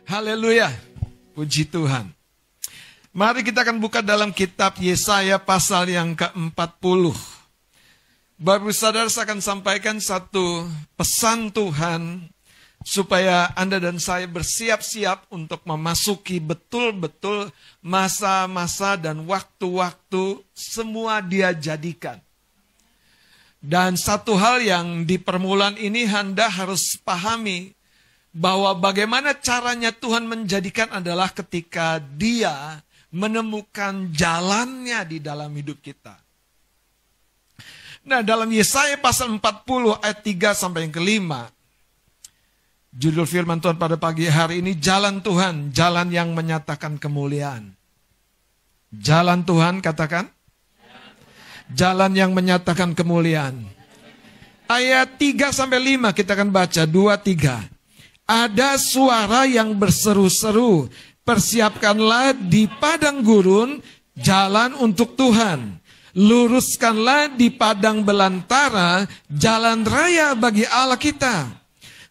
Haleluya. Puji Tuhan. Mari kita akan buka dalam kitab Yesaya pasal yang ke-40. Baru saudara saya akan sampaikan satu pesan Tuhan supaya Anda dan saya bersiap-siap untuk memasuki betul-betul masa-masa dan waktu-waktu semua Dia jadikan. Dan satu hal yang di permulaan ini Anda harus pahami bahwa bagaimana caranya Tuhan menjadikan adalah ketika Dia menemukan jalannya di dalam hidup kita. Nah, dalam Yesaya pasal 40 ayat 3 sampai yang ke-5, judul firman Tuhan pada pagi hari ini, jalan Tuhan, jalan yang menyatakan kemuliaan. Jalan Tuhan, katakan. Jalan yang menyatakan kemuliaan. Ayat 3 sampai 5 kita akan baca, 2, 3. Ada suara yang berseru-seru, persiapkanlah di padang gurun jalan untuk Tuhan. Luruskanlah di padang belantara jalan raya bagi Allah kita.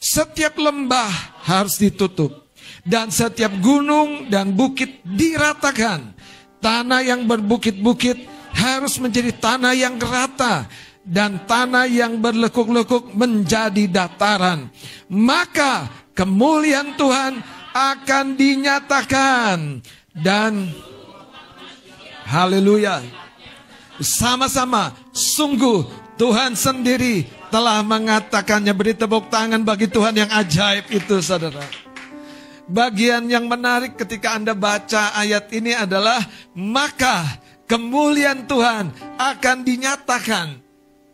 Setiap lembah harus ditutup dan setiap gunung dan bukit diratakan. Tanah yang berbukit-bukit harus menjadi tanah yang rata dan tanah yang berlekuk-lekuk menjadi dataran. Maka kemuliaan Tuhan akan dinyatakan dan haleluya. Sama-sama, sungguh Tuhan sendiri telah mengatakannya. Beri tepuk tangan bagi Tuhan yang ajaib itu, saudara. Bagian yang menarik ketika Anda baca ayat ini adalah, maka kemuliaan Tuhan akan dinyatakan.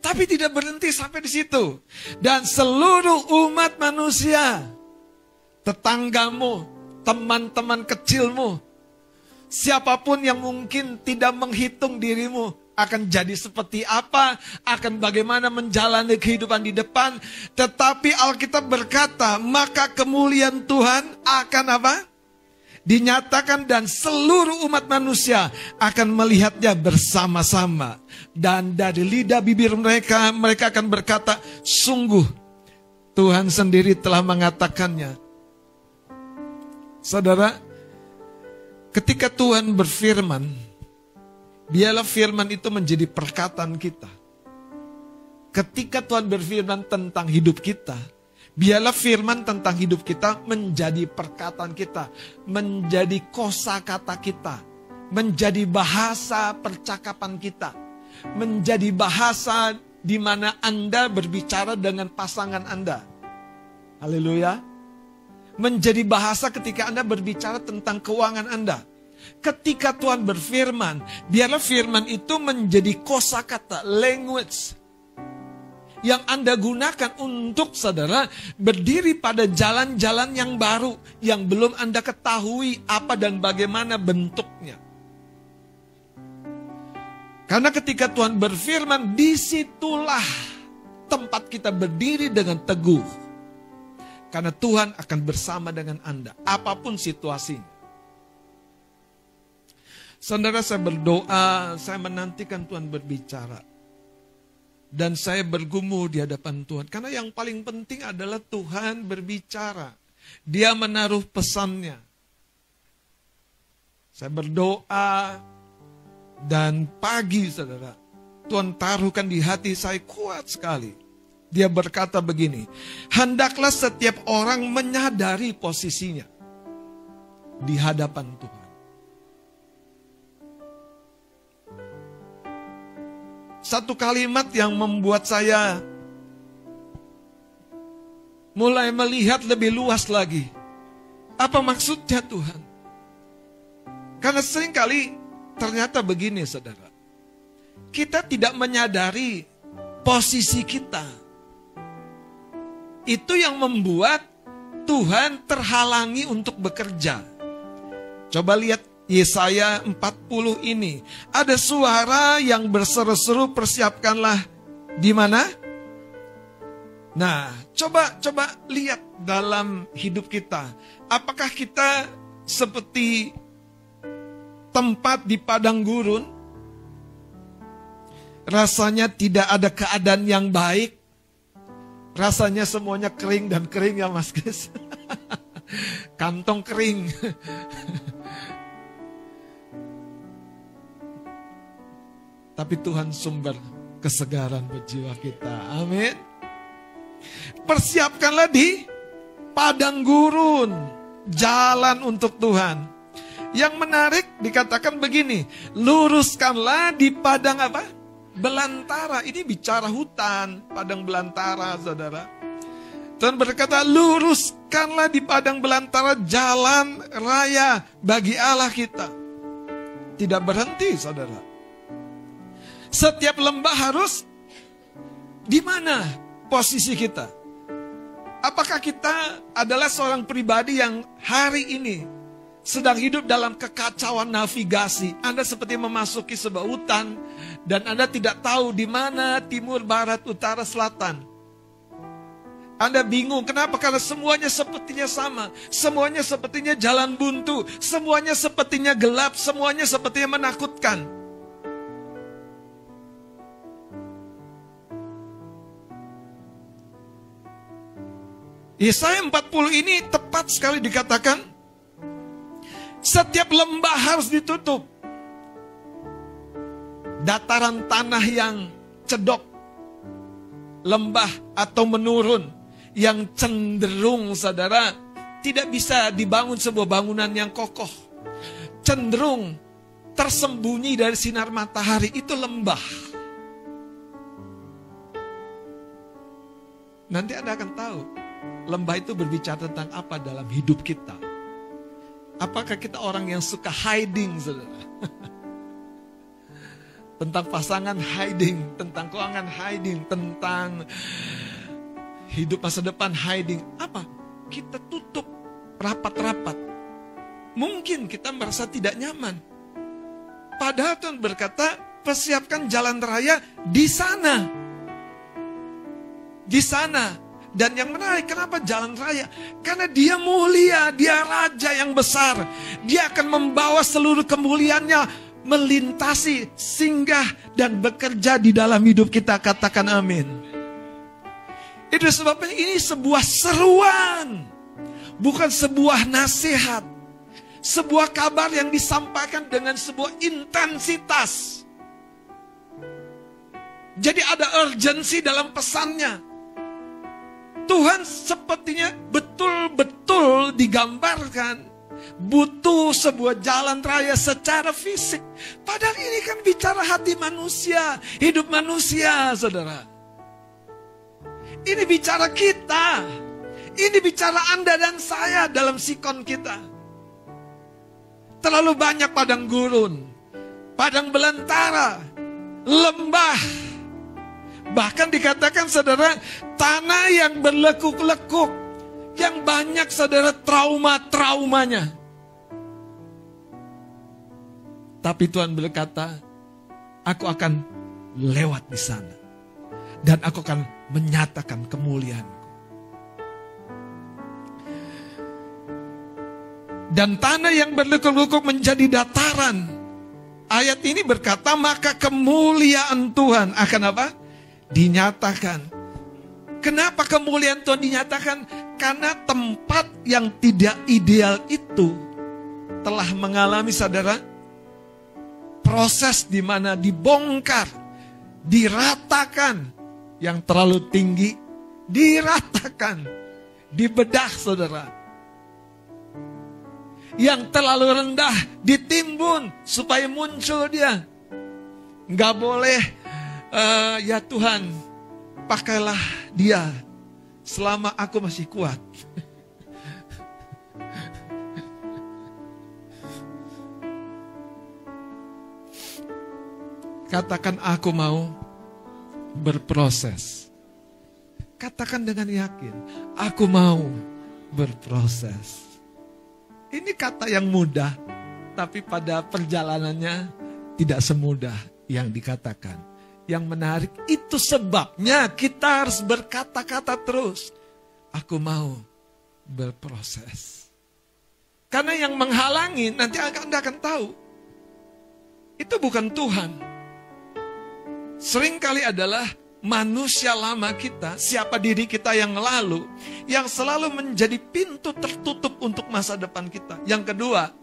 Tapi tidak berhenti sampai di situ. Dan seluruh umat manusia, tetanggamu, teman-teman kecilmu, siapapun yang mungkin tidak menghitung dirimu, akan jadi seperti apa, akan bagaimana menjalani kehidupan di depan. Tetapi Alkitab berkata, maka kemuliaan Tuhan akan apa? Dinyatakan dan seluruh umat manusia akan melihatnya bersama-sama. Dan dari lidah bibir mereka, mereka akan berkata, sungguh Tuhan sendiri telah mengatakannya. Saudara, ketika Tuhan berfirman, biarlah firman itu menjadi perkataan kita. Ketika Tuhan berfirman tentang hidup kita, biarlah firman tentang hidup kita menjadi perkataan kita, menjadi kosakata kita, menjadi bahasa percakapan kita, menjadi bahasa di mana Anda berbicara dengan pasangan Anda. Haleluya. Menjadi bahasa ketika Anda berbicara tentang keuangan Anda. Ketika Tuhan berfirman, biarlah firman itu menjadi kosakata, language yang Anda gunakan untuk saudara berdiri pada jalan-jalan yang baru, yang belum Anda ketahui apa dan bagaimana bentuknya. Karena ketika Tuhan berfirman, disitulah tempat kita berdiri dengan teguh. Karena Tuhan akan bersama dengan Anda, apapun situasinya. Saudara, saya berdoa, saya menantikan Tuhan berbicara. Dan saya bergumul di hadapan Tuhan. Karena yang paling penting adalah Tuhan berbicara. Dia menaruh pesannya. Saya berdoa dan pagi, saudara, Tuhan taruhkan di hati saya kuat sekali. Dia berkata begini, hendaklah setiap orang menyadari posisinya di hadapan Tuhan. Satu kalimat yang membuat saya mulai melihat lebih luas lagi. Apa maksudnya Tuhan? Karena seringkali ternyata begini, saudara. Kita tidak menyadari posisi kita. Itu yang membuat Tuhan terhalangi untuk bekerja. Coba lihat Yesaya 40 ini. Ada suara yang berseru-seru, persiapkanlah di mana? Nah, coba lihat dalam hidup kita. Apakah kita seperti tempat di padang gurun? Rasanya tidak ada keadaan yang baik. Rasanya semuanya kering dan kering ya Mas Kris. Kantong kering. Tapi Tuhan sumber kesegaran buat jiwa kita. Amin. Persiapkanlah di padang gurun jalan untuk Tuhan. Yang menarik dikatakan begini, luruskanlah di padang apa? Belantara. Ini bicara hutan, padang belantara, saudara. Tuhan berkata, luruskanlah di padang belantara jalan raya bagi Allah kita. Tidak berhenti, saudara. Setiap lembah harus di mana posisi kita? Apakah kita adalah seorang pribadi yang hari ini sedang hidup dalam kekacauan navigasi? Anda seperti memasuki sebuah hutan dan Anda tidak tahu di mana timur, barat, utara, selatan. Anda bingung, kenapa? Karena semuanya sepertinya sama. Semuanya sepertinya jalan buntu. Semuanya sepertinya gelap. Semuanya sepertinya menakutkan. Yesaya 40 ini tepat sekali dikatakan, setiap lembah harus ditutup. Dataran tanah yang cedok, lembah atau menurun, yang cenderung, saudara, tidak bisa dibangun sebuah bangunan yang kokoh. Cenderung tersembunyi dari sinar matahari, itu lembah. Nanti Anda akan tahu, lembah itu berbicara tentang apa dalam hidup kita. Apakah kita orang yang suka hiding, saudara? Tentang pasangan hiding, tentang keuangan hiding, tentang hidup masa depan hiding. Apa? Kita tutup rapat-rapat. Mungkin kita merasa tidak nyaman. Padahal Tuhan berkata, persiapkan jalan raya di sana. Di sana. Dan yang menarik, kenapa jalan raya? Karena dia mulia, dia raja yang besar. Dia akan membawa seluruh kemuliaannya melintasi, singgah, dan bekerja di dalam hidup kita. Katakan amin. Itu sebabnya ini sebuah seruan, bukan sebuah nasihat. Sebuah kabar yang disampaikan dengan sebuah intensitas. Jadi ada urgensi dalam pesannya. Tuhan sepertinya betul-betul digambarkan butuh sebuah jalan raya secara fisik. Padahal ini kan bicara hati manusia, hidup manusia, saudara. Ini bicara kita. Ini bicara Anda dan saya dalam sikon kita. Terlalu banyak padang gurun, padang belantara, lembah. Bahkan dikatakan, saudara, tanah yang berlekuk-lekuk, yang banyak, saudara, trauma-traumanya. Tapi Tuhan berkata, aku akan lewat di sana. Dan aku akan menyatakan kemuliaan-Ku. Dan tanah yang berlekuk-lekuk menjadi dataran. Ayat ini berkata, maka kemuliaan Tuhan akan apa? Dinyatakan. Kenapa kemuliaan Tuhan dinyatakan? Karena tempat yang tidak ideal itu telah mengalami, saudara, proses di mana dibongkar, diratakan. Yang terlalu tinggi diratakan, dibedah, saudara. Yang terlalu rendah ditimbun supaya muncul dia. Nggak boleh, ya Tuhan, pakailah dia selama aku masih kuat. Katakan, aku mau berproses. Katakan dengan yakin, aku mau berproses. Ini kata yang mudah, tapi pada perjalanannya tidak semudah yang dikatakan. Yang menarik, itu sebabnya kita harus berkata-kata terus. Aku mau berproses. Karena yang menghalangi, nanti Anda akan tahu, itu bukan Tuhan. Seringkali adalah manusia lama kita, siapa diri kita yang lalu, yang selalu menjadi pintu tertutup untuk masa depan kita. Yang kedua,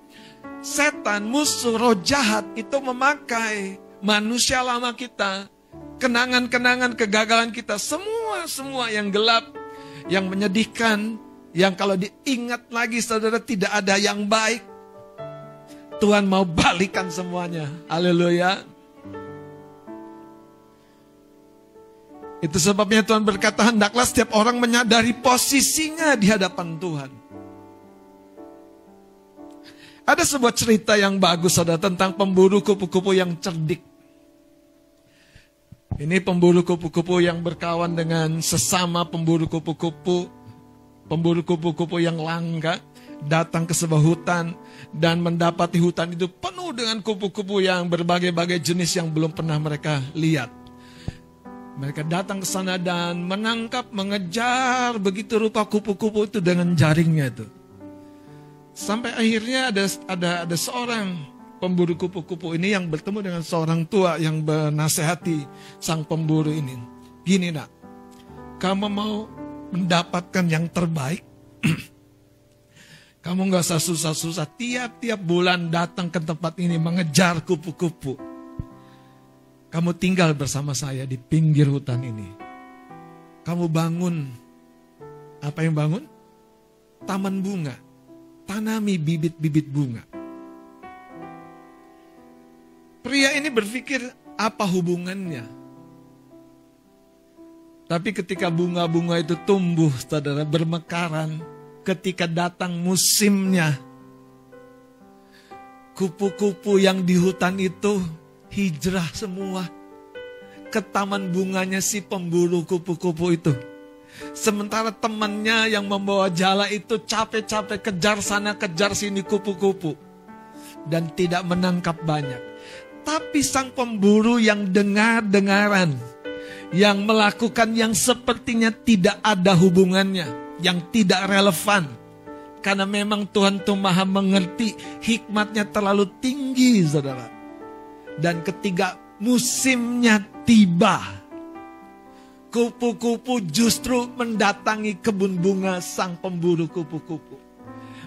setan, musuh, roh jahat itu memakai manusia lama kita, kenangan-kenangan kegagalan kita, semua yang gelap, yang menyedihkan, yang kalau diingat lagi saudara tidak ada yang baik. Tuhan mau balikan semuanya. Haleluya. Itu sebabnya Tuhan berkata, hendaklah setiap orang menyadari posisinya di hadapan Tuhan. Ada sebuah cerita yang bagus, saudara, tentang pemburu kupu-kupu yang cerdik. Ini pemburu kupu-kupu yang berkawan dengan sesama pemburu kupu-kupu yang langka, datang ke sebuah hutan dan mendapati hutan itu penuh dengan kupu-kupu yang berbagai-bagai jenis yang belum pernah mereka lihat. Mereka datang ke sana dan menangkap, mengejar begitu rupa kupu-kupu itu dengan jaringnya itu. Sampai akhirnya ada seorang pemburu kupu-kupu ini yang bertemu dengan seorang tua yang menasehati sang pemburu ini. Gini nak, kamu mau mendapatkan yang terbaik? Kamu gak usah susah-susah, tiap-tiap bulan datang ke tempat ini mengejar kupu-kupu. Kamu tinggal bersama saya di pinggir hutan ini. Kamu bangun, apa yang bangun? Taman bunga, tanami bibit-bibit bunga. Pria ini berpikir, apa hubungannya? Tapi ketika bunga-bunga itu tumbuh, saudara, bermekaran, ketika datang musimnya, kupu-kupu yang di hutan itu hijrah semua ke taman bunganya si pemburu kupu-kupu itu. Sementara temannya yang membawa jala itu capek-capek kejar sana kejar sini kupu-kupu dan tidak menangkap banyak. Tapi sang pemburu yang dengar-dengaran, yang melakukan yang sepertinya tidak ada hubungannya, yang tidak relevan. Karena memang Tuhan itu maha mengerti, hikmatnya terlalu tinggi, saudara. Dan ketika musimnya tiba, kupu-kupu justru mendatangi kebun bunga sang pemburu kupu-kupu.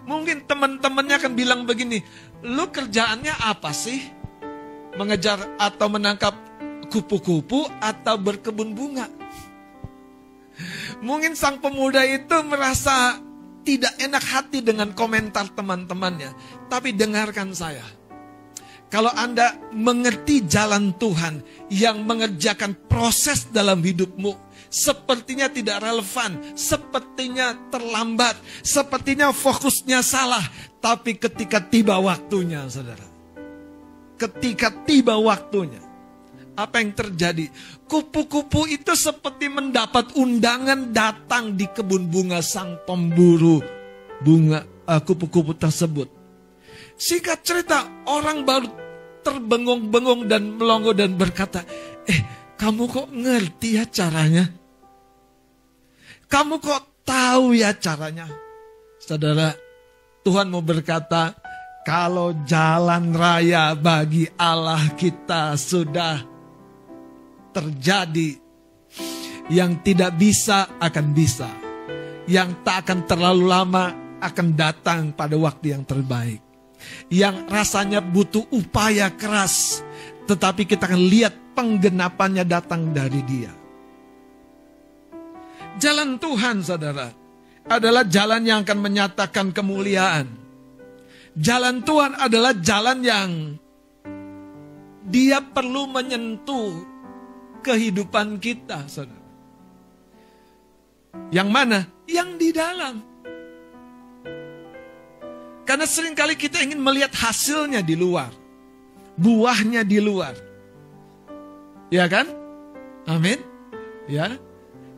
Mungkin teman-temannya akan bilang begini, lu kerjaannya apa sih? Mengejar atau menangkap kupu-kupu atau berkebun bunga? Mungkin sang pemuda itu merasa tidak enak hati dengan komentar teman-temannya. Tapi dengarkan saya. Kalau Anda mengerti jalan Tuhan yang mengerjakan proses dalam hidupmu, sepertinya tidak relevan, sepertinya terlambat, sepertinya fokusnya salah. Tapi ketika tiba waktunya, saudara, ketika tiba waktunya, apa yang terjadi? Kupu-kupu itu seperti mendapat undangan datang di kebun bunga sang pemburu bunga kupu-kupu tersebut. Singkat cerita, orang baru terbengong-bengong dan melongo dan berkata, kamu kok ngerti ya caranya? Kamu kok tahu ya caranya? Saudara, Tuhan mau berkata, kalau jalan raya bagi Allah kita sudah terjadi, yang tidak bisa akan bisa, yang tak akan terlalu lama akan datang pada waktu yang terbaik. Yang rasanya butuh upaya keras, tetapi kita akan lihat penggenapannya datang dari Dia. Jalan Tuhan, saudara, adalah jalan yang akan menyatakan kemuliaan. Jalan Tuhan adalah jalan yang Dia perlu menyentuh kehidupan kita, saudara. Yang mana? Yang di dalam. Karena seringkali kita ingin melihat hasilnya di luar, buahnya di luar, ya kan? Amin, ya.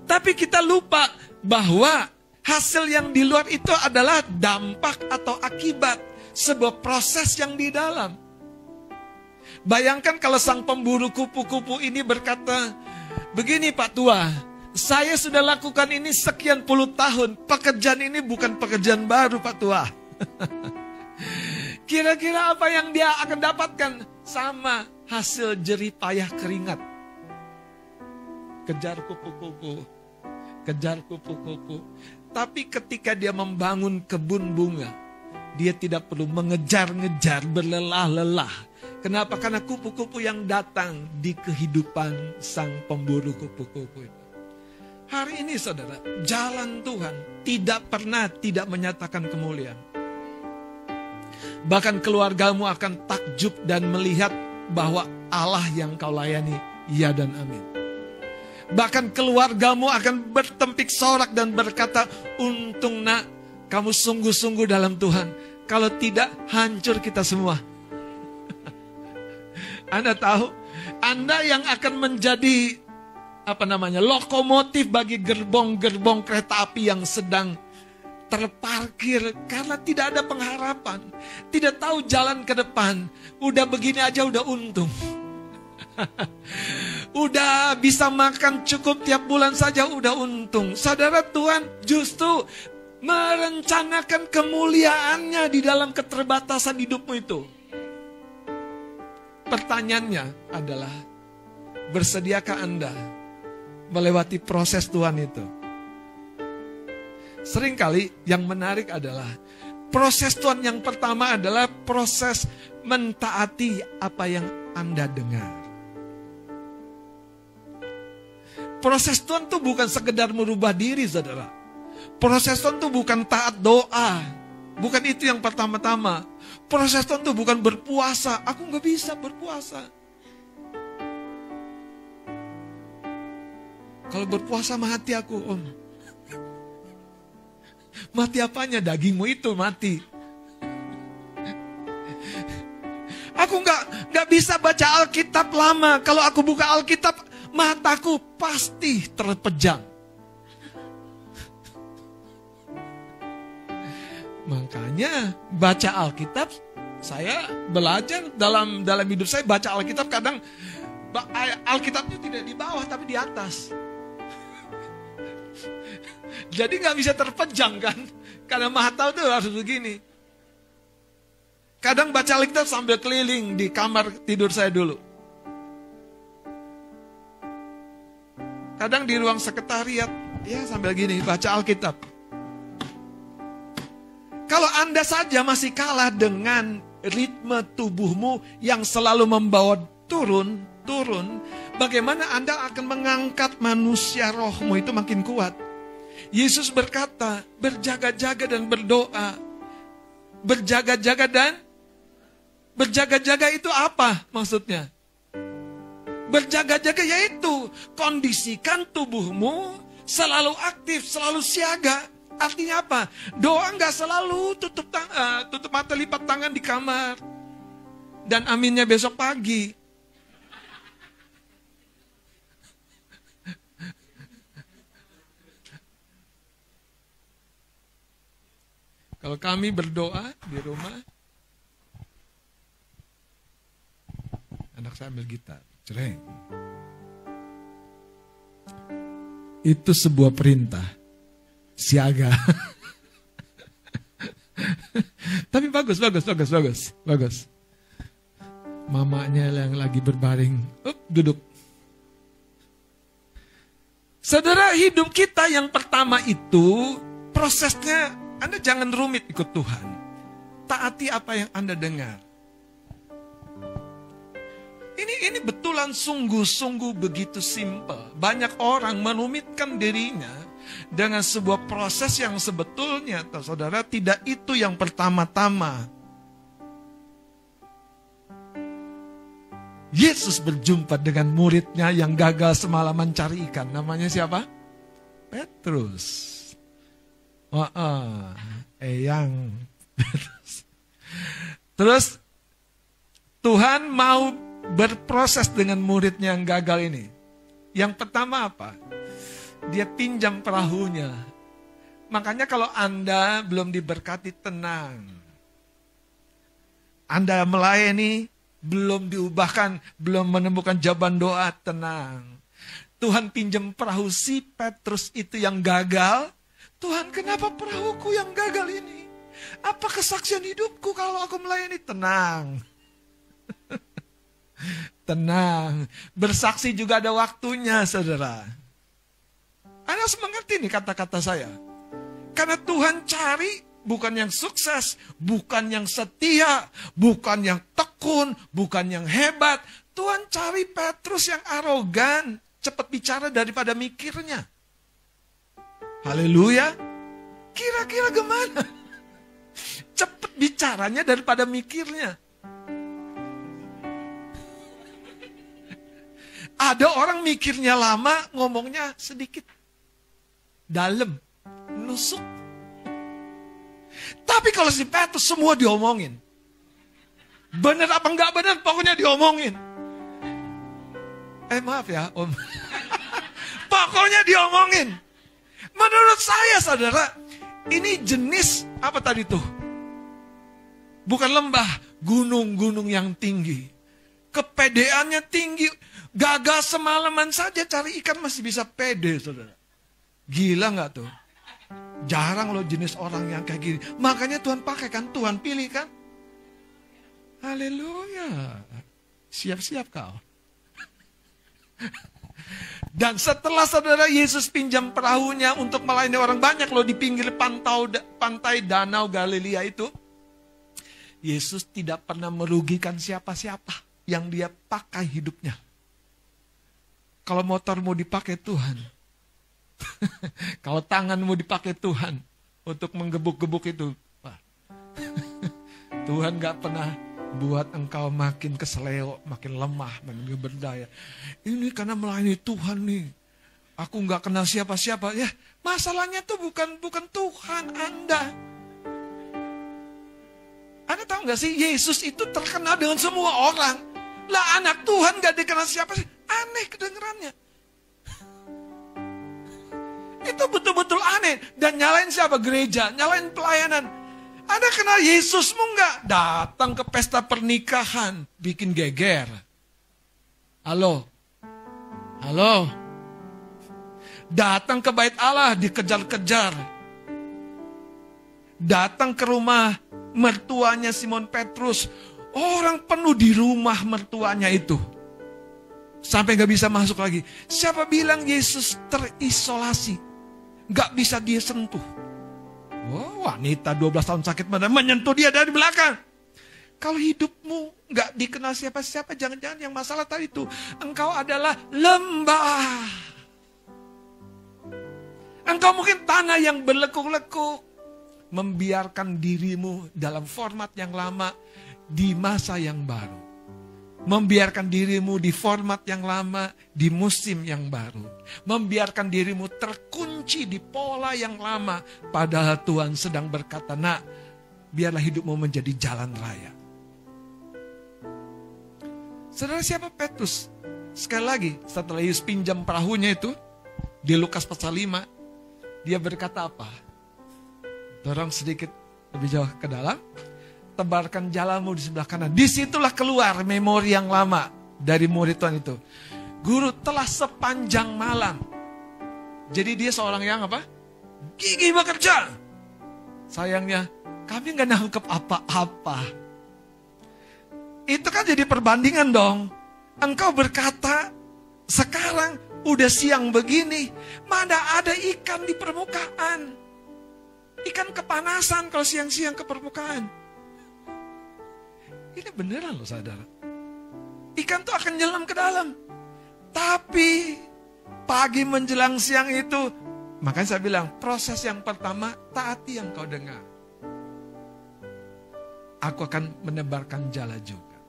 Tapi kita lupa bahwa hasil yang di luar itu adalah dampak atau akibat sebuah proses yang di dalam. Bayangkan kalau sang pemburu kupu-kupu ini berkata, begini Pak Tua, saya sudah lakukan ini sekian puluh tahun, pekerjaan ini bukan pekerjaan baru Pak Tua. Kira-kira apa yang dia akan dapatkan? Sama hasil jerih payah keringat. kejar kupu-kupu, kejar kupu-kupu. Tapi ketika dia membangun kebun bunga, dia tidak perlu mengejar-ngejar, berlelah-lelah. Kenapa? Karena kupu-kupu yang datang di kehidupan sang pemburu kupu-kupu itu. Hari ini saudara, jalan Tuhan tidak pernah tidak menyatakan kemuliaan. Bahkan keluargamu akan takjub dan melihat bahwa Allah yang kau layani, ya dan amin. Bahkan keluargamu akan bertempik sorak dan berkata, untung nak, kamu sungguh-sungguh dalam Tuhan. Kalau tidak, hancur kita semua. Anda tahu, Anda yang akan menjadi lokomotif bagi gerbong-gerbong kereta api yang sedang terparkir karena tidak ada pengharapan, tidak tahu jalan ke depan. Udah begini aja udah untung. Udah bisa makan cukup tiap bulan saja udah untung. Saudara, Tuhan justru merencanakan kemuliaannya di dalam keterbatasan hidupmu itu. Pertanyaannya adalah, bersediakah Anda melewati proses Tuhan itu? Seringkali yang menarik adalah proses Tuhan yang pertama adalah proses mentaati apa yang Anda dengar. Proses Tuhan itu bukan sekedar merubah diri, saudara. Proses Tuhan itu bukan taat doa. Bukan itu yang pertama-tama. Proses Tuhan itu bukan berpuasa. Aku gak bisa berpuasa. Kalau berpuasa mati aku, Om. Mati apanya? Dagingmu itu mati. Aku gak bisa baca Alkitab lama. Kalau aku buka Alkitab, mataku pasti terpejam. Makanya baca Alkitab, saya belajar dalam hidup saya baca Alkitab, kadang Alkitabnya tidak di bawah tapi di atas. Jadi gak bisa terpejam kan, karena mata itu harus begini. Kadang baca Alkitab sambil keliling di kamar tidur saya dulu. Kadang di ruang sekretariat, ya sambil gini, baca Alkitab. Kalau Anda saja masih kalah dengan ritme tubuhmu yang selalu membawa turun, bagaimana Anda akan mengangkat manusia rohmu itu makin kuat? Yesus berkata, berjaga-jaga dan berdoa. Berjaga-jaga itu apa maksudnya? Berjaga-jaga yaitu kondisikan tubuhmu selalu aktif, selalu siaga. Artinya apa? Doa nggak selalu tutup mata, lipat tangan di kamar dan aminnya besok pagi. Kalau kami berdoa di rumah, anak saya ambil gitar. Cereng. Itu sebuah perintah. Siaga. Tapi bagus. Mamanya yang lagi berbaring, duduk. Saudara, hidup kita yang pertama itu, prosesnya Anda jangan rumit ikut Tuhan. Taati apa yang Anda dengar. Ini betulan sungguh-sungguh begitu simpel. Banyak orang merumitkan dirinya dengan sebuah proses yang sebetulnya, saudara, tidak itu yang pertama-tama. Yesus berjumpa dengan muridnya yang gagal semalaman cari ikan. Namanya siapa? Petrus. Terus Tuhan mau berproses dengan muridnya yang gagal ini. Yang pertama apa? Dia pinjam perahunya. Makanya kalau Anda belum diberkati, tenang. Anda melayani, belum diubahkan, belum menemukan jawaban doa, tenang. Tuhan pinjam perahu si Petrus itu yang gagal. Tuhan, kenapa perahuku yang gagal ini? Apa kesaksian hidupku kalau aku melayani? Tenang. Tenang. Bersaksi juga ada waktunya, saudara. Anda harus mengerti nih kata-kata saya. Karena Tuhan cari bukan yang sukses, bukan yang setia, bukan yang tekun, bukan yang hebat. Tuhan cari Petrus yang arogan, cepat bicara daripada mikirnya. Haleluya. Kira-kira gimana? Cepat bicaranya daripada mikirnya. Ada orang mikirnya lama, ngomongnya sedikit. Dalam, nusuk. Tapi kalau si Petrus semua diomongin. Bener apa enggak bener, pokoknya diomongin. Maaf ya om. Pokoknya diomongin. Menurut saya saudara, ini jenis apa tadi tuh? Bukan lembah, gunung-gunung yang tinggi. Kepedeannya tinggi. Gagal semalaman saja cari ikan masih bisa pede, saudara. Gila nggak tuh? Jarang loh jenis orang yang kayak gini. Makanya Tuhan pakai kan, Tuhan pilih kan. Haleluya. Siap-siap kau. Dan setelah saudara Yesus pinjam perahunya untuk melayani orang banyak loh di pinggir pantai Danau Galilea itu. Yesus tidak pernah merugikan siapa-siapa yang dia pakai hidupnya. Kalau motor mau dipakai Tuhan. Kalau tangan mau dipakai Tuhan. Untuk menggebuk-gebuk itu. Tuhan gak pernah buat engkau makin keseleo, makin lemah, makin berdaya. Ini karena melayani Tuhan nih. Aku gak kenal siapa-siapa. Ya, masalahnya tuh bukan Tuhan Anda. Anda tahu gak sih, Yesus itu terkenal dengan semua orang. Lah anak Tuhan gak dikenal siapa sih? Aneh kedengerannya. Itu betul-betul aneh. Dan nyalain siapa? Gereja, nyalain pelayanan. Anda kenal Yesusmu enggak? Datang ke pesta pernikahan, bikin geger. Halo? Halo? Datang ke bait Allah, dikejar-kejar. Datang ke rumah mertuanya Simon Petrus. Orang penuh di rumah mertuanya itu. Sampai gak bisa masuk lagi. Siapa bilang Yesus terisolasi? Gak bisa dia sentuh. Wow, wanita 12 tahun sakit menyentuh dia dari belakang. Kalau hidupmu gak dikenal siapa-siapa, jangan-jangan yang masalah tadi itu. Engkau adalah lembah. Engkau mungkin tanah yang berlekuk-lekuk. Membiarkan dirimu dalam format yang lama di masa yang baru. Membiarkan dirimu di format yang lama, di musim yang baru. Membiarkan dirimu terkunci di pola yang lama. Padahal Tuhan sedang berkata, nak, biarlah hidupmu menjadi jalan raya. Saudara, siapa Petrus? Sekali lagi, setelah Yesus pinjam perahunya itu, di Lukas pasal 5, dia berkata apa? Dorong sedikit lebih jauh ke dalam. Tebarkan jalanmu di sebelah kanan. Disitulah keluar memori yang lama dari murid Tuhan itu. Guru, telah sepanjang malam. Jadi dia seorang yang apa? Gigih bekerja. Sayangnya kami gak nangkep apa-apa. Itu kan jadi perbandingan dong. Engkau berkata, sekarang udah siang begini, mana ada ikan di permukaan. Ikan kepanasan kalau siang-siang ke permukaan. Ini beneran loh saudara. Ikan tuh akan nyelam ke dalam. Tapi pagi menjelang siang itu, makanya saya bilang proses yang pertama, taati yang kau dengar. Aku akan menebarkan jala juga.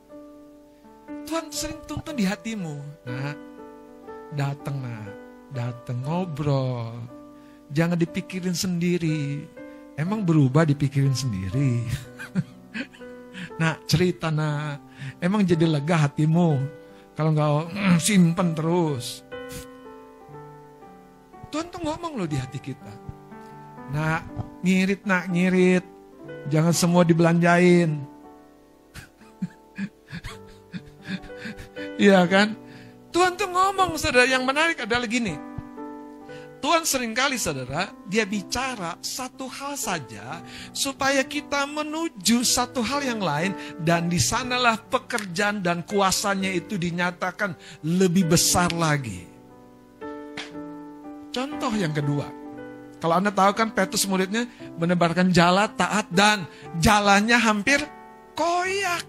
Tuhan sering tuntun di hatimu. Nah, datang ngobrol. Jangan dipikirin sendiri. Emang berubah dipikirin sendiri. Nah, cerita nak. Emang jadi lega hatimu kalau enggak simpen terus. Tuhan tuh ngomong loh di hati kita. Nak, ngirit. Jangan semua dibelanjain. Iya kan? Tuhan tuh ngomong, saudara, yang menarik adalah gini. Tuhan seringkali saudara, dia bicara satu hal saja supaya kita menuju satu hal yang lain, dan di sanalah pekerjaan dan kuasanya itu dinyatakan lebih besar lagi. Contoh yang kedua, kalau Anda tahu kan Petrus muridnya menebarkan jala, taat, dan jalannya hampir koyak.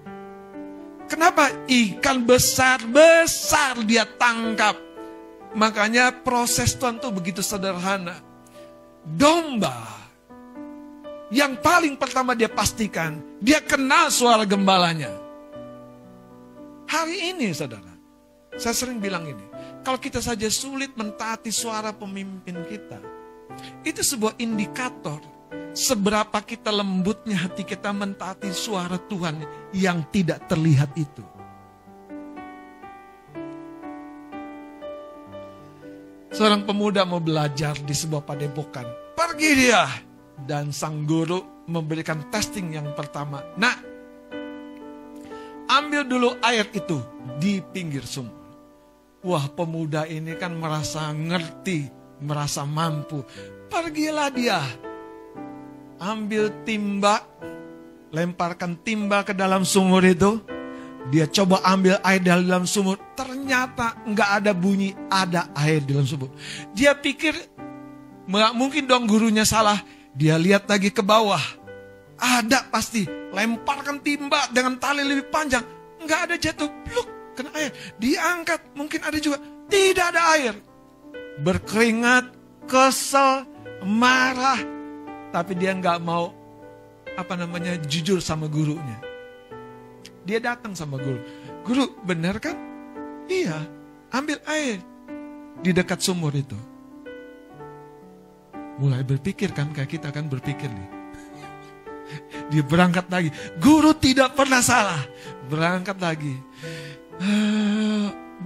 Kenapa? Ikan besar-besar dia tangkap. Makanya proses Tuhan itu begitu sederhana. Domba yang paling pertama dia pastikan, dia kenal suara gembalanya. Hari ini saudara, saya sering bilang ini, kalau kita saja sulit mentaati suara pemimpin kita, itu sebuah indikator seberapa kita lembutnya hati kita mentaati suara Tuhan yang tidak terlihat itu. Seorang pemuda mau belajar di sebuah padepokan. Pergi dia. Dan sang guru memberikan testing yang pertama. Nah, ambil dulu air itu di pinggir sumur. Wah, pemuda ini kan merasa ngerti, merasa mampu. Pergilah dia. Ambil timba, lemparkan timba ke dalam sumur itu. Dia coba ambil air dari dalam sumur. Ternyata nggak ada bunyi, ada air di dalam sumur. Dia pikir, nggak mungkin dong gurunya salah. Dia lihat lagi ke bawah. Ada pasti. Lemparkan timba dengan tali lebih panjang. Nggak ada, jatuh. Pluk, kena air. Diangkat, mungkin ada juga. Tidak ada air. Berkeringat, kesel, marah. Tapi dia nggak mau, jujur sama gurunya. Dia datang sama guru. Guru, benar kan? Iya, ambil air di dekat sumur itu. Mulai berpikir kan, kayak kita kan berpikir nih. Dia berangkat lagi. Guru tidak pernah salah. Berangkat lagi.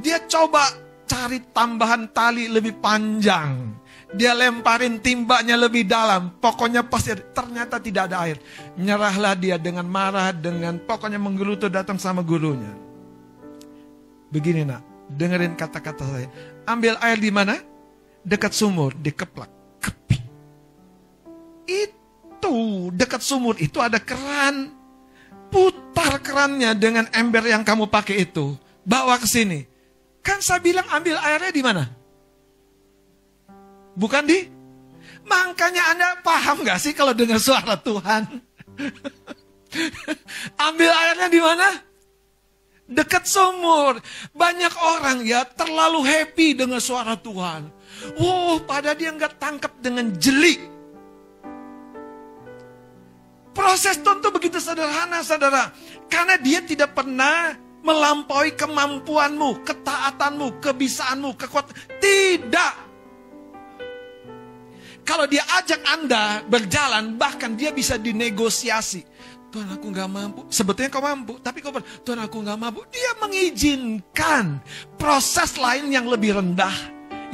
Dia coba cari tambahan tali lebih panjang. Dia lemparin timbanya lebih dalam. Pokoknya pasti ternyata tidak ada air. Nyerahlah dia dengan marah, dengan pokoknya menggerutu datang sama gurunya. Begini nak, dengerin kata-kata saya. Ambil air di mana? Dekat sumur, dikeplak. Kepik. Itu, dekat sumur itu ada keran. Putar kerannya dengan ember yang kamu pakai itu. Bawa ke sini. Kan saya bilang ambil airnya di mana? Bukan di? Makanya Anda paham gak sih kalau dengar suara Tuhan? Ambil airnya di mana? Dekat sumur. Banyak orang ya terlalu happy dengan suara Tuhan. Pada dia nggak tangkap dengan jeli. Proses Tuhan itu begitu sederhana, saudara. Karena dia tidak pernah melampaui kemampuanmu, ketaatanmu, kebisaanmu, kekuatan. Tidak. Kalau dia ajak Anda berjalan, bahkan dia bisa dinegosiasi. Tuhan, aku gak mampu. Sebetulnya kau mampu, tapi kau Tuhan, aku gak mampu. Dia mengizinkan proses lain yang lebih rendah,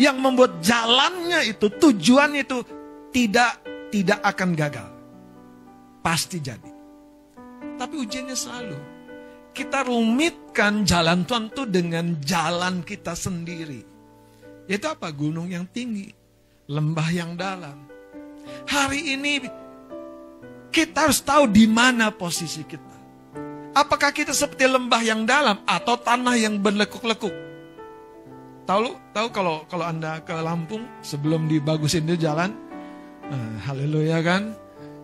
yang membuat jalannya itu, tujuannya itu tidak akan gagal. Pasti jadi. Tapi ujiannya selalu kita rumitkan jalan Tuhan itu dengan jalan kita sendiri. Yaitu apa? Gunung yang tinggi, lembah yang dalam. Hari ini kita harus tahu di mana posisi kita. Apakah kita seperti lembah yang dalam atau tanah yang berlekuk-lekuk? Tahu kalau Anda ke Lampung sebelum dibagusin itu jalan, haleluya kan?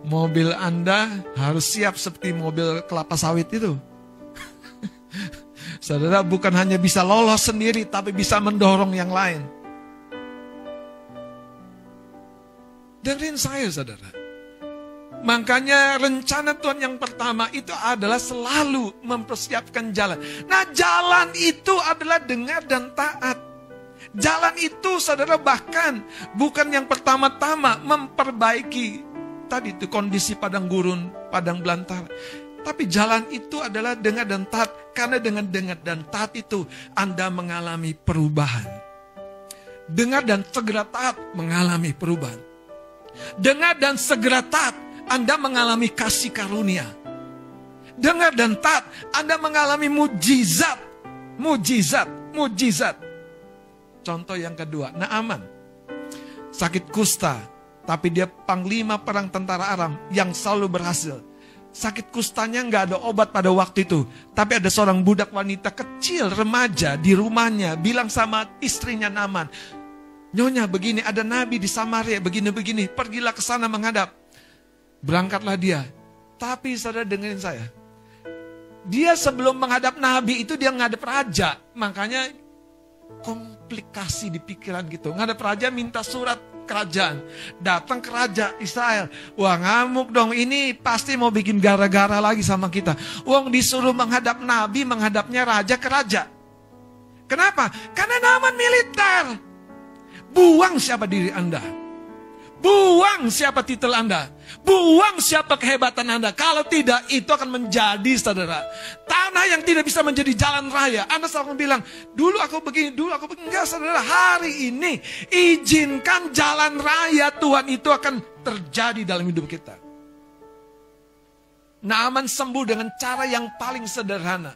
Mobil Anda harus siap seperti mobil kelapa sawit itu. Saudara bukan hanya bisa lolos sendiri, tapi bisa mendorong yang lain. Dengerin saya, saudara. Makanya rencana Tuhan yang pertama itu adalah selalu mempersiapkan jalan. Nah, jalan itu adalah dengar dan taat. Jalan itu, saudara, bahkan bukan yang pertama-tama memperbaiki tadi itu kondisi padang gurun, padang belantara. Tapi jalan itu adalah dengar dan taat. Karena dengan dengar dan taat itu Anda mengalami perubahan. Dengar dan segera taat mengalami perubahan. Dengar dan segera taat Anda mengalami kasih karunia. Dengar dan taat Anda mengalami mujizat. Mujizat. Contoh yang kedua, Naaman. sakit kusta, tapi dia panglima perang tentara Aram yang selalu berhasil. Sakit kustanya nggak ada obat pada waktu itu, tapi ada seorang budak wanita kecil, remaja di rumahnya, bilang sama istrinya Naaman, "Nyonya begini, ada nabi di Samaria, begini-begini, pergilah ke sana menghadap." Berangkatlah dia. Tapi saudara dengerin saya, dia sebelum menghadap nabi itu dia menghadap raja. Makanya komplikasi di pikiran gitu. Menghadap raja minta surat kerajaan. Datang ke raja Israel. Wah, ngamuk dong, ini pasti mau bikin gara-gara lagi sama kita. Wong disuruh menghadap nabi, menghadapnya raja ke raja. Kenapa? Karena Naaman militer. Buang siapa diri Anda. Buang siapa titel Anda. Buang siapa kehebatan Anda. Kalau tidak, itu akan menjadi, saudara, tanah yang tidak bisa menjadi jalan raya. Anda selalu bilang, dulu aku begini, dulu aku begini. Enggak, saudara, hari ini izinkan jalan raya Tuhan itu akan terjadi dalam hidup kita. Naaman sembuh dengan cara yang paling sederhana,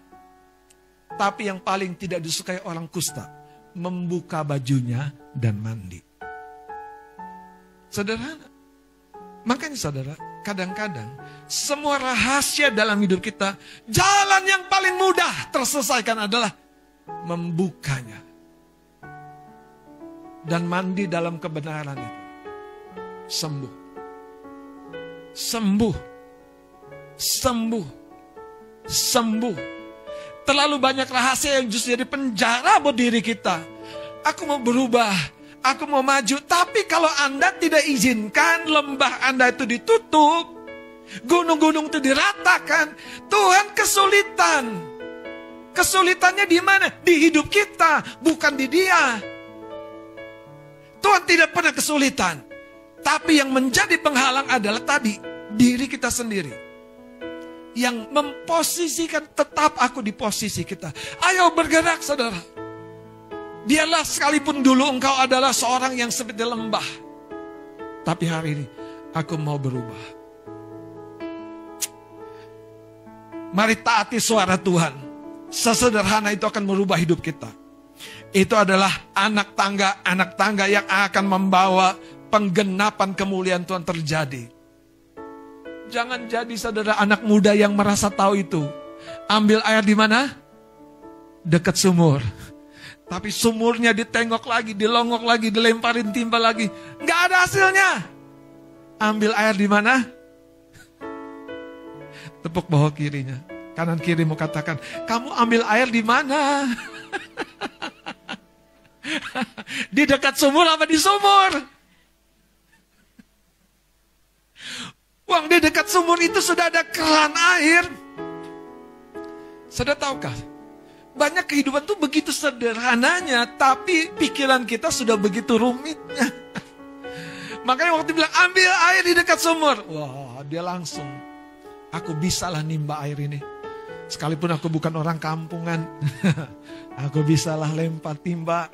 tapi yang paling tidak disukai orang kusta. Membuka bajunya dan mandi. Sederhana. Makanya saudara, kadang-kadang semua rahasia dalam hidup kita, jalan yang paling mudah terselesaikan adalah membukanya. Dan mandi dalam kebenaran itu. Sembuh. Sembuh. Sembuh. Sembuh. Terlalu banyak rahasia yang justru jadi penjara buat diri kita. Aku mau berubah. Aku mau maju, tapi kalau Anda tidak izinkan lembah Anda itu ditutup, gunung-gunung itu diratakan, Tuhan kesulitan. Kesulitannya di mana? Di hidup kita, bukan di Dia. Tuhan tidak pernah kesulitan. Tapi yang menjadi penghalang adalah tadi, diri kita sendiri. Yang memposisikan, tetap aku di posisi kita. Ayo bergerak, saudara. Biarlah sekalipun dulu engkau adalah seorang yang seperti lembah. Tapi hari ini aku mau berubah. Mari taati suara Tuhan. Sesederhana itu akan merubah hidup kita. Itu adalah anak tangga yang akan membawa penggenapan kemuliaan Tuhan terjadi. Jangan jadi saudara anak muda yang merasa tahu itu. Ambil air di mana? Dekat sumur. Tapi sumurnya ditengok lagi, dilongok lagi, dilemparin timba lagi. Nggak ada hasilnya. Ambil air di mana? Tepuk bawah kirinya. Kanan kiri mau katakan, kamu ambil air di mana? Di dekat sumur apa di sumur? Wang, di dekat sumur itu sudah ada keran air. Sudah tahukah? Banyak kehidupan tuh begitu sederhananya, tapi pikiran kita sudah begitu rumitnya. Makanya waktu bilang ambil air di dekat sumur, wah dia langsung, aku bisalah nimba air ini. Sekalipun aku bukan orang kampungan, aku bisalah lempar timba.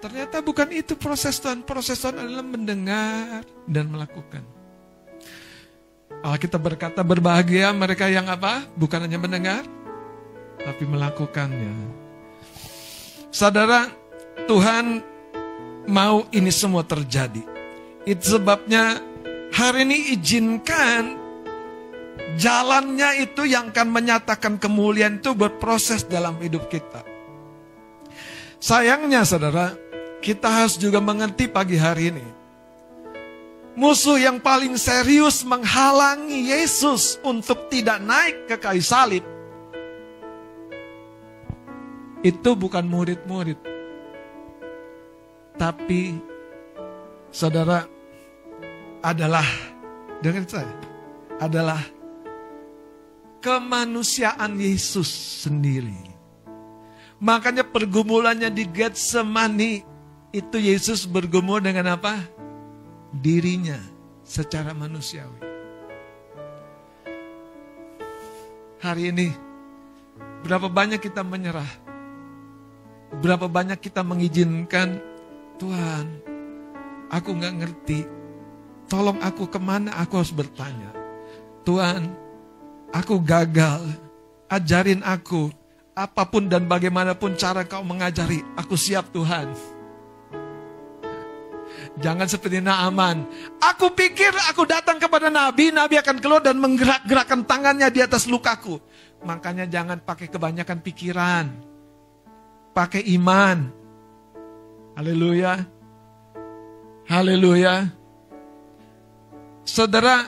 Ternyata bukan itu proses Tuhan. Proses Tuhan adalah mendengar dan melakukan. Alkitab berkata berbahagia mereka yang apa? Bukan hanya mendengar, tapi melakukannya. Saudara, Tuhan mau ini semua terjadi. Itu sebabnya hari ini izinkan jalannya itu yang akan menyatakan kemuliaan itu berproses dalam hidup kita. Sayangnya saudara, kita harus juga mengerti pagi hari ini. Musuh yang paling serius menghalangi Yesus untuk tidak naik ke kayu salib itu bukan murid-murid. Tapi saudara adalah, dengar saya, adalah kemanusiaan Yesus sendiri. Makanya pergumulannya di Getsemani itu Yesus bergumul dengan apa? Dirinya secara manusiawi. Hari ini berapa banyak kita menyerah? Berapa banyak kita mengizinkan, Tuhan, aku gak ngerti, tolong aku kemana aku harus bertanya. Tuhan, aku gagal, ajarin aku, apapun dan bagaimanapun cara kau mengajari, aku siap Tuhan. Jangan seperti Naaman. Aku pikir aku datang kepada Nabi, Nabi akan keluar dan menggerak-gerakkan tangannya di atas lukaku. Makanya jangan pakai kebanyakan pikiran. Pakai iman. Haleluya. Haleluya. Saudara,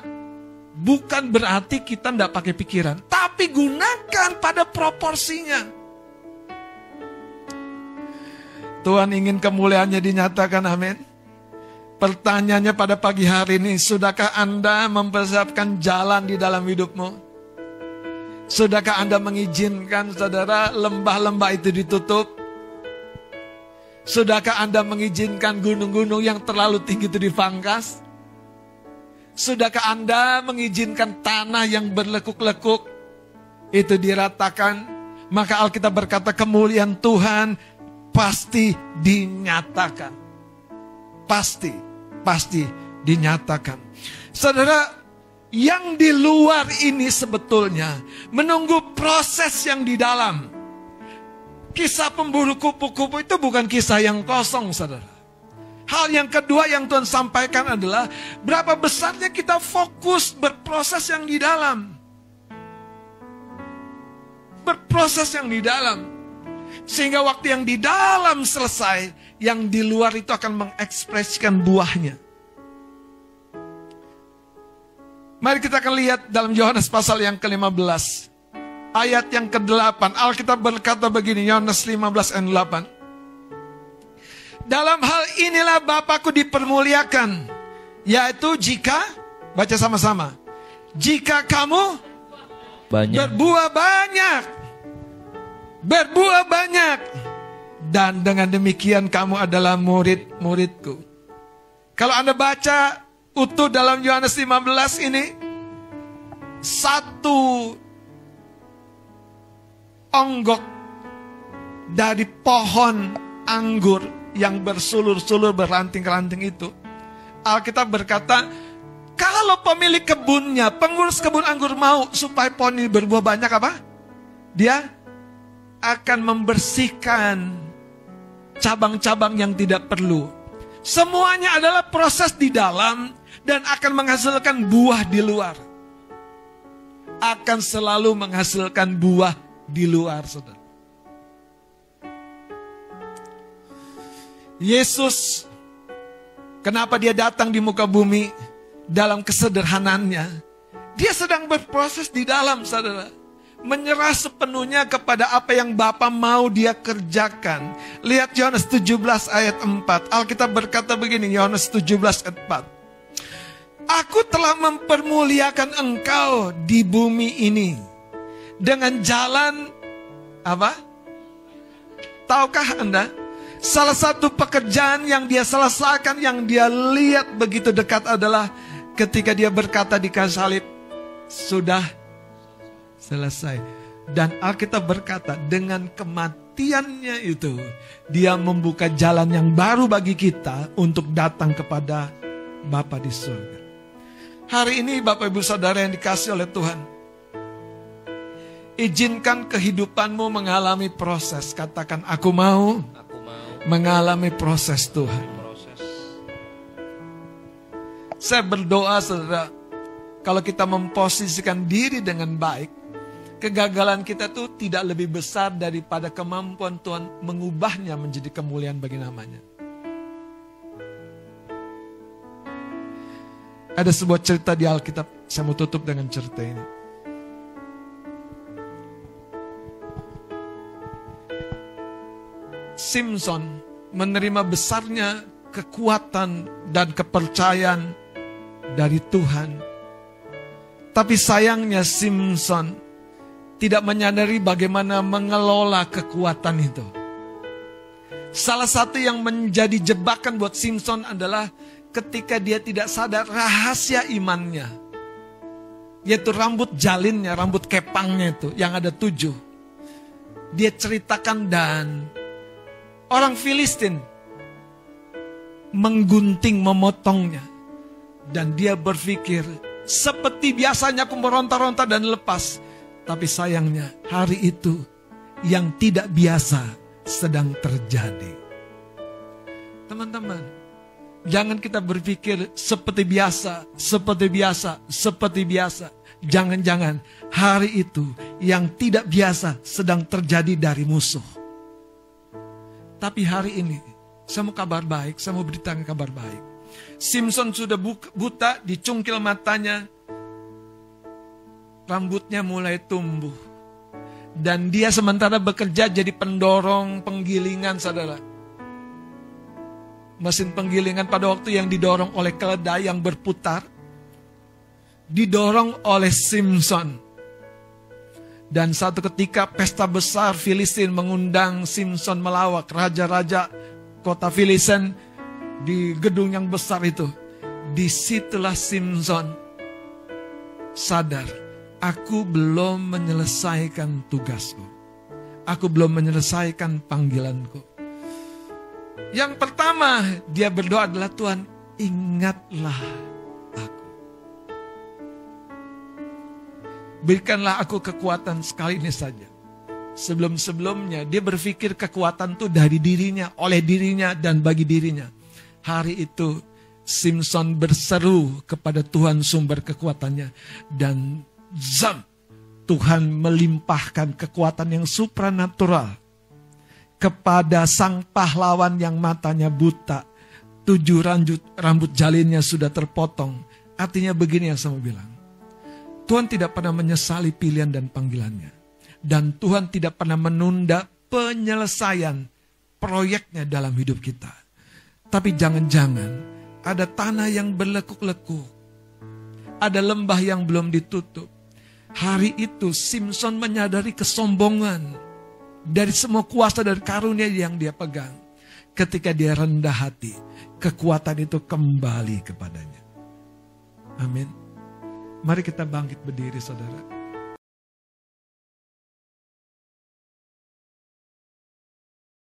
bukan berarti kita tidak pakai pikiran, tapi gunakan pada proporsinya. Tuhan ingin kemuliaannya dinyatakan, amin. Pertanyaannya pada pagi hari ini, sudahkah Anda mempersiapkan jalan di dalam hidupmu? Sudahkah Anda mengizinkan, saudara, lembah-lembah itu ditutup? Sudahkah Anda mengizinkan gunung-gunung yang terlalu tinggi itu dipangkas? Sudahkah Anda mengizinkan tanah yang berlekuk-lekuk itu diratakan? Maka Alkitab berkata kemuliaan Tuhan pasti dinyatakan. Pasti dinyatakan. Saudara, yang di luar ini sebetulnya menunggu proses yang di dalam. Kisah pemburu kupu-kupu itu bukan kisah yang kosong, saudara. Hal yang kedua yang Tuhan sampaikan adalah berapa besarnya kita fokus berproses yang di dalam. Berproses yang di dalam. Sehingga waktu yang di dalam selesai, yang di luar itu akan mengekspresikan buahnya. Mari kita akan lihat dalam Yohanes pasal yang ke-15. Ayat yang ke-8. Alkitab berkata begini, Yohanes 15 ayat 8. Dalam hal inilah Bapakku dipermuliakan, yaitu jika, baca sama-sama, jika kamu berbuah banyak, dan dengan demikian kamu adalah murid-muridku. Kalau Anda baca utuh dalam Yohanes 15 ini, satu onggok dari pohon anggur yang bersulur-sulur beranting-ranting itu, Alkitab berkata, kalau pemilik kebunnya, pengurus kebun anggur mau supaya pohon ini berbuah banyak apa? Dia akan membersihkan cabang-cabang yang tidak perlu. Semuanya adalah proses di dalam dan akan menghasilkan buah di luar. Akan selalu menghasilkan buah di luar, saudara. Yesus, kenapa dia datang di muka bumi? Dalam kesederhanaannya, dia sedang berproses di dalam, saudara. Menyerah sepenuhnya kepada apa yang Bapa mau dia kerjakan. Lihat Yohanes 17 ayat 4. Alkitab berkata begini, Yohanes 17 ayat 4. Aku telah mempermuliakan engkau di bumi ini dengan jalan apa? Tahukah Anda? Salah satu pekerjaan yang dia selesaikan, yang dia lihat begitu dekat adalah ketika dia berkata di kayu salib, sudah selesai. Dan Alkitab berkata dengan kematiannya itu, dia membuka jalan yang baru bagi kita untuk datang kepada Bapa di surga. Hari ini Bapak Ibu Saudara yang dikasih oleh Tuhan, izinkan kehidupanmu mengalami proses. Katakan, aku mau mengalami proses Tuhan. Saya berdoa, saudara, kalau kita memposisikan diri dengan baik, kegagalan kita tuh tidak lebih besar daripada kemampuan Tuhan mengubahnya menjadi kemuliaan bagi namanya. Ada sebuah cerita di Alkitab, saya mau tutup dengan cerita ini. Simson menerima besarnya kekuatan dan kepercayaan dari Tuhan. Tapi sayangnya Simson tidak menyadari bagaimana mengelola kekuatan itu. Salah satu yang menjadi jebakan buat Simson adalah ketika dia tidak sadar rahasia imannya. Yaitu rambut jalinnya, rambut kepangnya itu yang ada 7. Dia ceritakan dan orang Filistin menggunting, memotongnya. Dan dia berpikir, seperti biasanya aku meronta-ronta dan lepas. Tapi sayangnya hari itu yang tidak biasa sedang terjadi. Teman-teman, Jangan kita berpikir seperti biasa, seperti biasa, seperti biasa. Jangan-jangan hari itu yang tidak biasa sedang terjadi dari musuh. Tapi hari ini, saya mau kabar baik, saya mau beritakan kabar baik. Simpson sudah buta, dicungkil matanya, rambutnya mulai tumbuh. Dan dia sementara bekerja jadi pendorong penggilingan, saudara. Mesin penggilingan pada waktu yang didorong oleh keledai yang berputar, didorong oleh Simpson. Dan satu ketika pesta besar Filistin mengundang Simpson melawak raja-raja kota Filistin di gedung yang besar itu. Disitulah Simpson sadar, aku belum menyelesaikan tugasku. Aku belum menyelesaikan panggilanku. Yang pertama dia berdoa adalah, Tuhan, ingatlah aku. Berikanlah aku kekuatan sekali ini saja. Sebelum-sebelumnya dia berpikir kekuatan itu dari dirinya, oleh dirinya, dan bagi dirinya. Hari itu Simpson berseru kepada Tuhan sumber kekuatannya. Dan Tuhan melimpahkan kekuatan yang supranatural kepada sang pahlawan yang matanya buta. 7 rambut jalinnya sudah terpotong. Artinya begini yang saya mau bilang. Tuhan tidak pernah menyesali pilihan dan panggilannya. Dan Tuhan tidak pernah menunda penyelesaian proyeknya dalam hidup kita. Tapi jangan-jangan ada tanah yang berlekuk-lekuk. Ada lembah yang belum ditutup. Hari itu Simpson menyadari kesombongan dari semua kuasa dan karunia yang dia pegang. Ketika dia rendah hati, kekuatan itu kembali kepadanya. Amin. Mari kita bangkit berdiri, saudara.